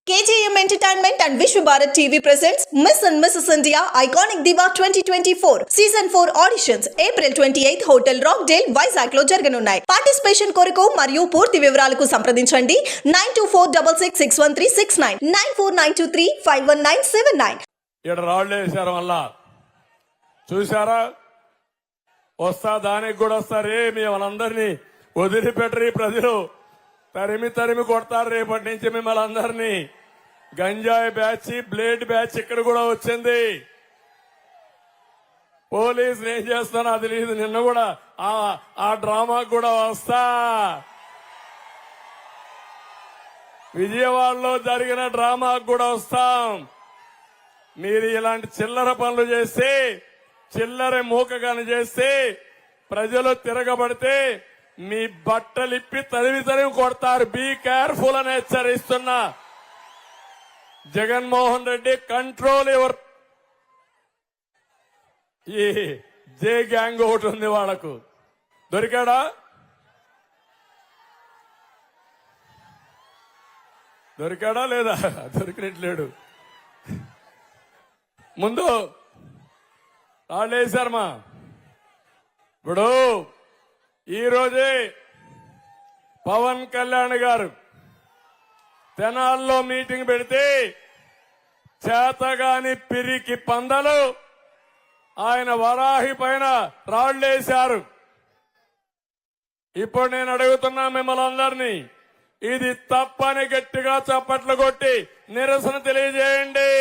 KJM Entertainment and Vishwa Bharat TV presents Miss and Mrs. India Iconic Diva 2024 Season 4 auditions April 28th Hotel Rockdale Vizag లో జరగనున్నాయి. Participation కొరకు మరియు పూర్తి వివరాలకు సంప్రదించండి 9246161369 9492351979. ఇక్కడ రాళ్ళు వేశారు మళ్ళా చూసారా వస్తా దానికి కూడా వస్తారే మిమ్మల్ని అందరినీ వదిలిపెట్టరు ప్రజలు తరిమి తరిమి కొడతారు రేపటి నుంచి మిమ్మల్ని అందరినీ గంజాయి బ్యాచ్ బ్లేడ్ బ్యాచ్ ఇక్కడ కూడా వచ్చింది పోలీసులు ఏం చేస్తానో అది లేదు నిన్న కూడా ఆ డ్రామాకు కూడా వస్తా విజయవాడలో జరిగిన డ్రామాకు కూడా వస్తాం మీరు ఇలాంటి చిల్లర పనులు చేస్తే చిల్లర మూకగాని చేస్తే ప్రజలు తిరగబడితే మీ బట్టలిప్పి తరిమి తరిమి కొడతారు బీ కేర్ఫుల్ అని హెచ్చరిస్తున్నా జగన్మోహన్ రెడ్డి కంట్రోల్ యువర్ ఈ జే గ్యాంగ్ ఒకటి ఉంది వాళ్ళకు దొరికాడా లేదా దొరికినట్లేడు ముందు రాళ్ళేశారమ్మా ఇప్పుడు ఈరోజే పవన్ కళ్యాణ్ గారు తెనాల్లో మీటింగ్ పెడితే చేతగాని పిరికి పందలు ఆయన వరాహి పైన రాళ్లేశారు. ఇప్పుడు నేను అడుగుతున్నా మిమ్మల్ని అందరినీ ఇది తప్పని గట్టిగా చప్పట్లు కొట్టి నిరసన తెలియజేయండి.